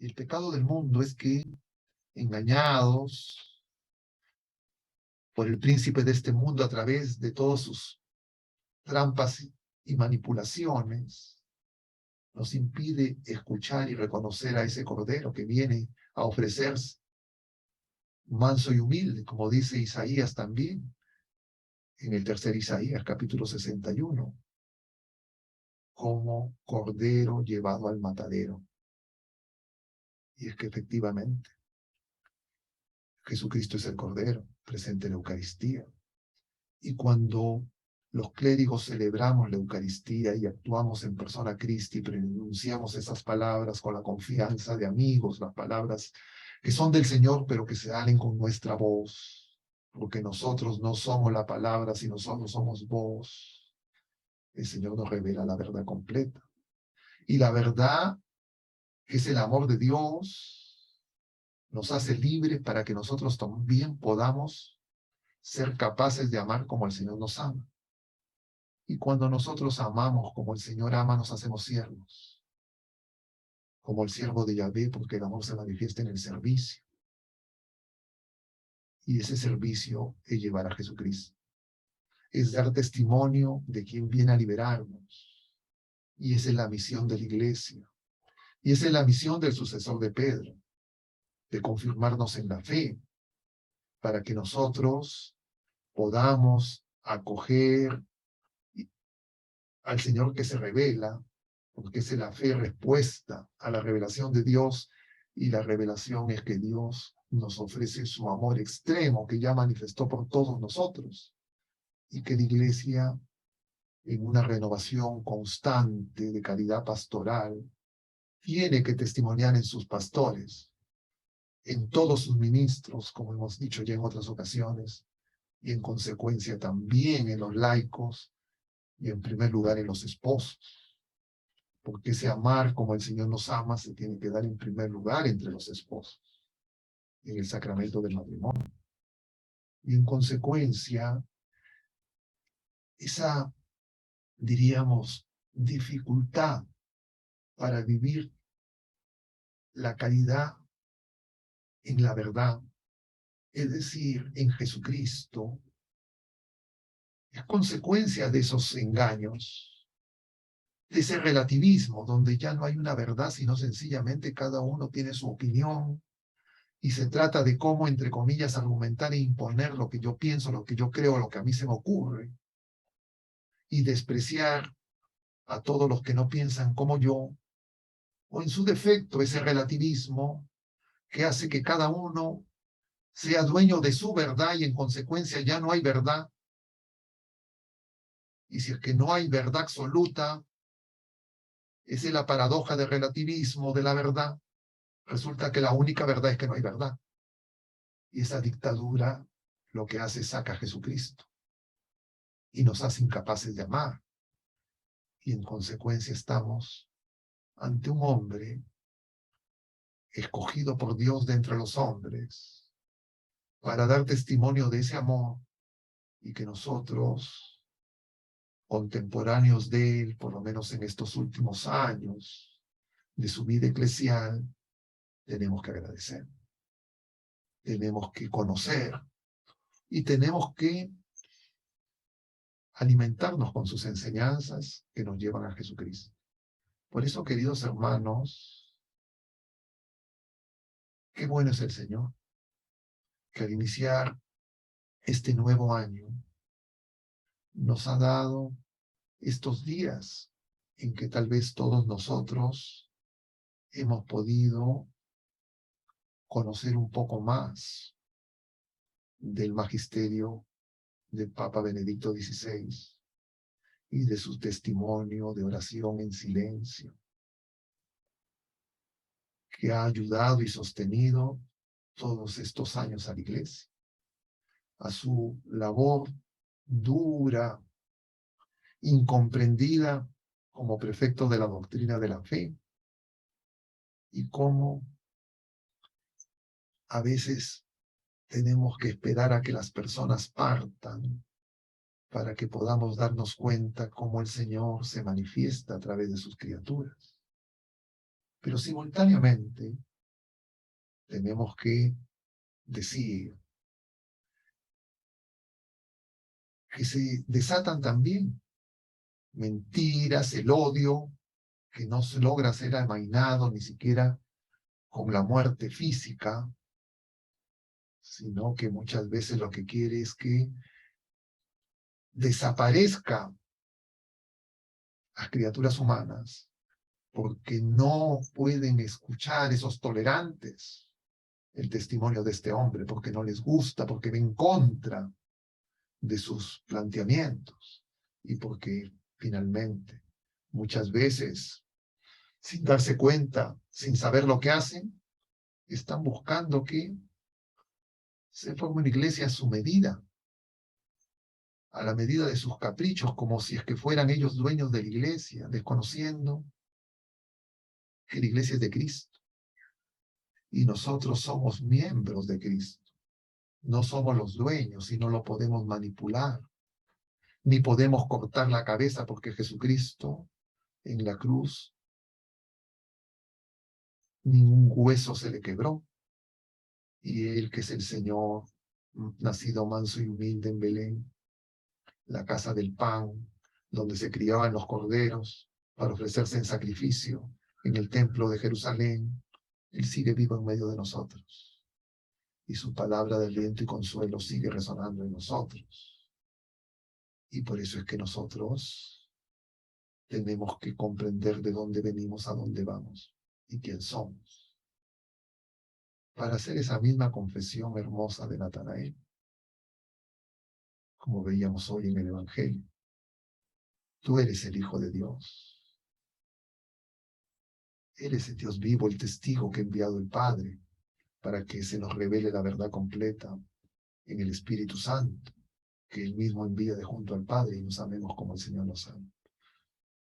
Y el pecado del mundo es que, engañados por el príncipe de este mundo a través de todas sus trampas y manipulaciones, nos impide escuchar y reconocer a ese Cordero que viene a ofrecerse manso y humilde, como dice Isaías también, en el tercer Isaías, capítulo 61, como Cordero llevado al matadero. Y es que efectivamente, Jesucristo es el Cordero, presente en la Eucaristía. Y cuando los clérigos celebramos la Eucaristía y actuamos en persona Christi, pronunciamos esas palabras con la confianza de amigos, las palabras que son del Señor, pero que se salen con nuestra voz, porque nosotros no somos la palabra, sino nosotros somos voz. El Señor nos revela la verdad completa. Y la verdad, que es el amor de Dios, nos hace libres para que nosotros también podamos ser capaces de amar como el Señor nos ama. Y cuando nosotros amamos como el Señor ama, nos hacemos siervos, como el siervo de Yahvé, porque el amor se manifiesta en el servicio. Y ese servicio es llevar a Jesucristo. Es dar testimonio de quien viene a liberarnos. Y esa es la misión de la iglesia. Y esa es la misión del sucesor de Pedro, de confirmarnos en la fe, para que nosotros podamos acoger al Señor que se revela, porque es la fe respuesta a la revelación de Dios, y la revelación es que Dios nos ofrece su amor extremo que ya manifestó por todos nosotros, y que la iglesia, en una renovación constante de caridad pastoral, tiene que testimoniar en sus pastores, en todos sus ministros, como hemos dicho ya en otras ocasiones, y en consecuencia también en los laicos, y en primer lugar en los esposos, porque ese amar como el Señor nos ama se tiene que dar en primer lugar entre los esposos, en el sacramento del matrimonio. Y en consecuencia, esa, diríamos, dificultad para vivir la caridad en la verdad, es decir, en Jesucristo, es consecuencia de esos engaños, de ese relativismo, donde ya no hay una verdad, sino sencillamente cada uno tiene su opinión, y se trata de cómo, entre comillas, argumentar e imponer lo que yo pienso, lo que yo creo, lo que a mí se me ocurre, y despreciar a todos los que no piensan como yo, o en su defecto ese relativismo que hace que cada uno sea dueño de su verdad y en consecuencia ya no hay verdad. Y si es que no hay verdad absoluta, esa es la paradoja del relativismo de la verdad. Resulta que la única verdad es que no hay verdad. Y esa dictadura lo que hace es saca a Jesucristo y nos hace incapaces de amar. Y en consecuencia estamos ante un hombre escogido por Dios de entre los hombres para dar testimonio de ese amor, y que nosotros, contemporáneos de él, por lo menos en estos últimos años de su vida eclesial, tenemos que agradecer, tenemos que conocer y tenemos que alimentarnos con sus enseñanzas que nos llevan a Jesucristo. Por eso, queridos hermanos, qué bueno es el Señor, que al iniciar este nuevo año nos ha dado estos días en que tal vez todos nosotros hemos podido conocer un poco más del magisterio del Papa Benedicto XVI y de su testimonio de oración en silencio, que ha ayudado y sostenido todos estos años a la Iglesia, a su labor dura, incomprendida como prefecto de la doctrina de la fe, y cómo a veces tenemos que esperar a que las personas partan para que podamos darnos cuenta cómo el Señor se manifiesta a través de sus criaturas. Pero simultáneamente tenemos que decir que se desatan también mentiras, el odio, que no se logra ser amainado ni siquiera con la muerte física, sino que muchas veces lo que quiere es que desaparezca las criaturas humanas, porque no pueden escuchar esos tolerantes el testimonio de este hombre, porque no les gusta, porque va en contra de sus planteamientos y porque finalmente muchas veces, sin darse cuenta, sin saber lo que hacen, están buscando que se forme una iglesia a su medida, a la medida de sus caprichos, como si es que fueran ellos dueños de la iglesia, desconociendo que la iglesia es de Cristo y nosotros somos miembros de Cristo. No somos los dueños y no lo podemos manipular, ni podemos cortar la cabeza porque Jesucristo en la cruz ningún hueso se le quebró. Y él, que es el Señor, nacido manso y humilde en Belén, la casa del pan, donde se criaban los corderos para ofrecerse en sacrificio en el templo de Jerusalén, él sigue vivo en medio de nosotros. Y su palabra de aliento y consuelo sigue resonando en nosotros. Y por eso es que nosotros tenemos que comprender de dónde venimos, a dónde vamos y quién somos, para hacer esa misma confesión hermosa de Natanael, como veíamos hoy en el Evangelio. Tú eres el Hijo de Dios. Eres el Dios vivo, el testigo que ha enviado el Padre para que se nos revele la verdad completa en el Espíritu Santo, que Él mismo envía de junto al Padre y nos amemos como el Señor nos ama.